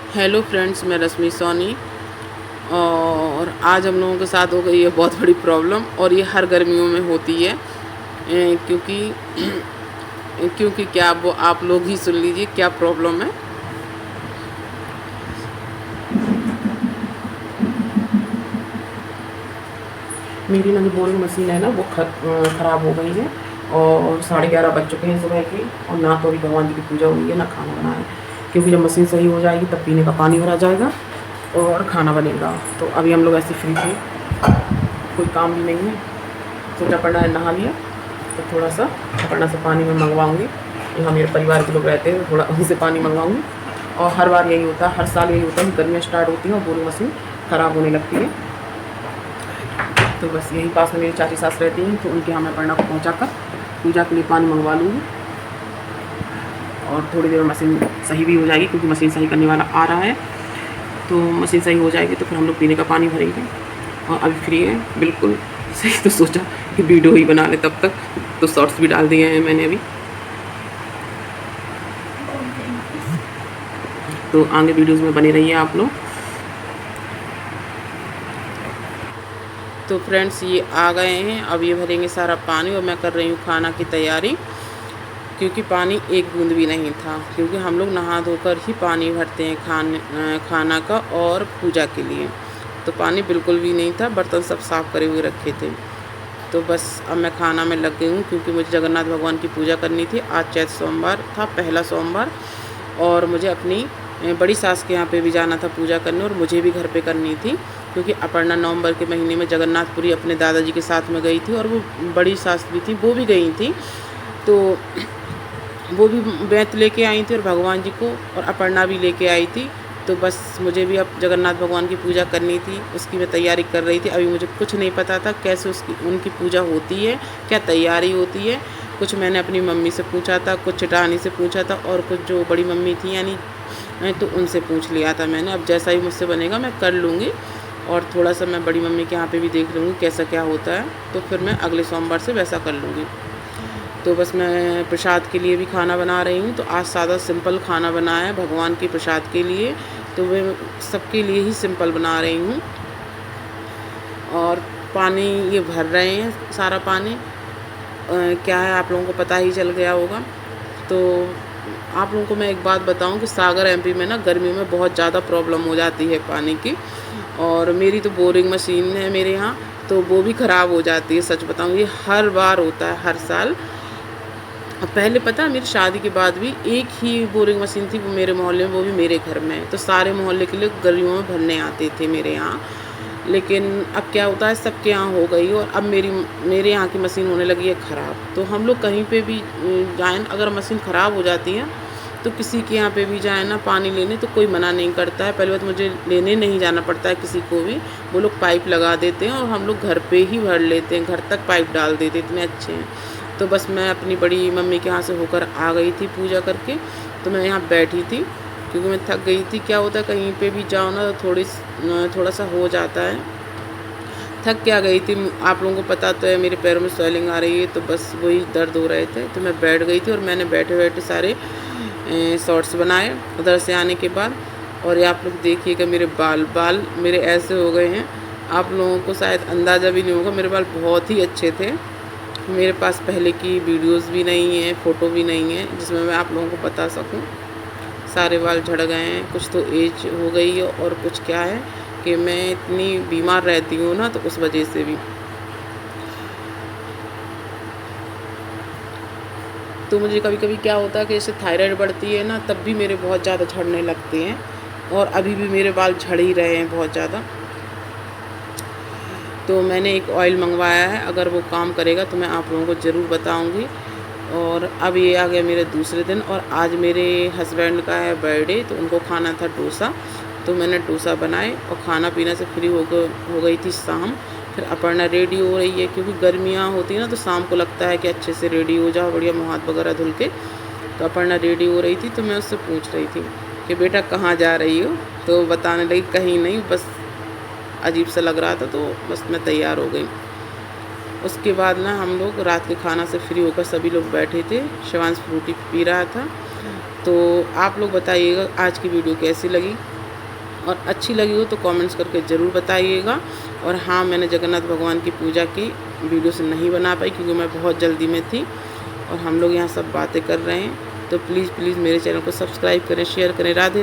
Hello friends, मैं रश्मि सोनी। और आज हम लोगों के साथ हो गई है बहुत बड़ी प्रॉब्लम, और ये हर गर्मियों में होती है। क्योंकि क्योंकि क्या, वो आप लोग ही सुन लीजिए क्या प्रॉब्लम है। मेरी ना जो बोरिंग मशीन है ना वो ख़राब हो गई है, और 11:30 बज चुके हैं सुबह के, और ना तो अभी भगवान जी की पूजा हुई है ना खाना बना है। क्योंकि जब मशीन सही हो जाएगी तब पीने का पानी भरा जाएगा और खाना बनेगा। तो अभी हम लोग ऐसे फ्री थे, कोई काम भी नहीं है, सोचा पड़ा है नहा लिया तो थोड़ा सा अपना से पानी में मंगवाऊँगी। यहाँ मेरे परिवार के लोग रहते हैं, थोड़ा उनसे पानी मंगवाऊँगी। और हर बार यही होता है, हर साल यही होता है कि गर्मियाँ स्टार्ट होती हैं और बोरिंग मशीन ख़राब होने लगती है। तो बस यही पास में मेरी चाची सास रहती हैं, तो उनके यहाँ मैं पढ़ना को पहुँचा कर पूजा के लिए पानी मंगवा लूँगी। और थोड़ी देर में मशीन सही भी हो जाएगी, क्योंकि मशीन सही करने वाला आ रहा है। तो मशीन सही हो जाएगी तो फिर हम लोग पीने का पानी भरेंगे। और अभी फ्री है बिल्कुल सही, तो सोचा कि वीडियो ही बना ले तब तक। तो शॉर्ट्स भी डाल दिए हैं मैंने अभी, तो आगे वीडियोज़ में बने रहिए आप लोग। तो फ्रेंड्स, ये आ गए हैं, अब ये भरेंगे सारा पानी, और मैं कर रही हूँ खाना की तैयारी। क्योंकि पानी एक बूंद भी नहीं था, क्योंकि हम लोग नहा धोकर ही पानी भरते हैं खाना का और पूजा के लिए। तो पानी बिल्कुल भी नहीं था, बर्तन सब साफ़ करे हुए रखे थे। तो बस अब मैं खाना में लग गई हूँ, क्योंकि मुझे जगन्नाथ भगवान की पूजा करनी थी। आज चैत सोमवार था, पहला सोमवार, और मुझे अपनी बड़ी सास के यहाँ पे भी जाना था पूजा करने, और मुझे भी घर पे करनी थी। क्योंकि अपर्णा नवंबर के महीने में जगन्नाथपुरी अपने दादाजी के साथ में गई थी, और वो बड़ी सास भी थी, वो भी गई थी। तो वो भी बेंत लेके आई थी, और भगवान जी को और अपर्णा भी लेके आई थी। तो बस मुझे भी अब जगन्नाथ भगवान की पूजा करनी थी, उसकी मैं तैयारी कर रही थी। अभी मुझे कुछ नहीं पता था कैसे उनकी पूजा होती है, क्या तैयारी होती है। कुछ मैंने अपनी मम्मी से पूछा था, कुछ चिटानी से पूछा था, और कुछ जो बड़ी मम्मी थी यानी तो उनसे पूछ लिया था मैंने। अब जैसा ही मुझसे बनेगा मैं कर लूँगी, और थोड़ा सा मैं बड़ी मम्मी के यहाँ पे भी देख लूँगी कैसा क्या होता है, तो फिर मैं अगले सोमवार से वैसा कर लूँगी। तो बस मैं प्रसाद के लिए भी खाना बना रही हूँ। तो आज सादा सिंपल खाना बनाया है भगवान के प्रसाद के लिए, तो वे सबके लिए ही सिंपल बना रही हूँ। और पानी ये भर रहे हैं सारा पानी, क्या है आप लोगों को पता ही चल गया होगा। तो आप लोगों को मैं एक बात बताऊं कि सागर एमपी में ना गर्मियों में बहुत ज़्यादा प्रॉब्लम हो जाती है पानी की। और मेरी तो बोरिंग मशीन है मेरे यहाँ, तो वो भी ख़राब हो जाती है। सच बताऊं, ये हर बार होता है, हर साल। अब पहले पता है, मेरी शादी के बाद भी एक ही बोरिंग मशीन थी, वो मेरे मोहल्ले में, वो भी मेरे घर में। तो सारे मोहल्ले के लोग गर्मियों में भरने आते थे मेरे यहाँ। लेकिन अब क्या होता है, सबके यहाँ हो गई, और अब मेरे यहाँ की मशीन होने लगी है ख़राब। तो हम लोग कहीं पे भी जाएँ, अगर मशीन ख़राब हो जाती है तो किसी के यहाँ पे भी जाए ना पानी लेने, तो कोई मना नहीं करता है। पहले बात, मुझे लेने नहीं जाना पड़ता है किसी को भी, वो लोग पाइप लगा देते हैं, और हम लोग घर पे ही भर लेते हैं, घर तक पाइप डाल देते, इतने अच्छे हैं। तो बस मैं अपनी बड़ी मम्मी के यहाँ से होकर आ गई थी पूजा करके, तो मैं यहाँ बैठी थी, क्योंकि मैं थक गई थी। क्या होता है, कहीं पे भी जाओ ना तो थोड़ा सा हो जाता है, थक क्या गई थी। आप लोगों को पता तो है मेरे पैरों में स्वेलिंग आ रही है, तो बस वही दर्द हो रहे थे। तो मैं बैठ गई थी, और मैंने बैठे बैठे सारे शॉर्ट्स बनाए उधर से आने के बाद। और ये आप लोग देखिएगा, मेरे बाल मेरे ऐसे हो गए हैं, आप लोगों को शायद अंदाज़ा भी नहीं होगा। मेरे बाल बहुत ही अच्छे थे, मेरे पास पहले की वीडियोस भी नहीं है, फ़ोटो भी नहीं है जिसमें मैं आप लोगों को बता सकूं। सारे बाल झड़ गए हैं, कुछ तो एज हो गई है, और कुछ क्या है कि मैं इतनी बीमार रहती हूँ ना, तो उस वजह से भी। तो मुझे कभी कभी क्या होता है कि जैसे थायराइड बढ़ती है ना, तब भी मेरे बहुत ज़्यादा झड़ने लगते हैं, और अभी भी मेरे बाल झड़ ही रहे हैं बहुत ज़्यादा। तो मैंने एक ऑयल मंगवाया है, अगर वो काम करेगा तो मैं आप लोगों को ज़रूर बताऊंगी। और अब ये आ गया मेरे दूसरे दिन, और आज मेरे हस्बैंड का है बर्थडे, तो उनको खाना था डोसा। तो मैंने डोसा बनाए, और खाना पीना से फ्री हो गई थी शाम। फिर अपर्णा रेडी हो रही है, क्योंकि गर्मियाँ होती हैं ना, तो शाम को लगता है कि अच्छे से रेडी हो जाओ, बढ़िया मुँह हाथ वगैरह धुल के। तो अपर्णा रेडी हो रही थी, तो मैं उससे पूछ रही थी कि बेटा कहाँ जा रही हो। तो बताने लगी कहीं नहीं, बस अजीब सा लग रहा था, तो बस मैं तैयार हो गई। उसके बाद ना हम लोग रात के खाना से फ्री होकर सभी लोग बैठे थे, शिवांश फ्रूटी पी रहा था। तो आप लोग बताइएगा आज की वीडियो कैसी लगी। और अच्छी लगी हो तो कमेंट्स करके ज़रूर बताइएगा। और हाँ, मैंने जगन्नाथ भगवान की पूजा की वीडियोस नहीं बना पाई क्योंकि मैं बहुत जल्दी में थी और हम लोग यहाँ सब बातें कर रहे हैं। तो प्लीज़ मेरे चैनल को सब्सक्राइब करें, शेयर करें। राधे।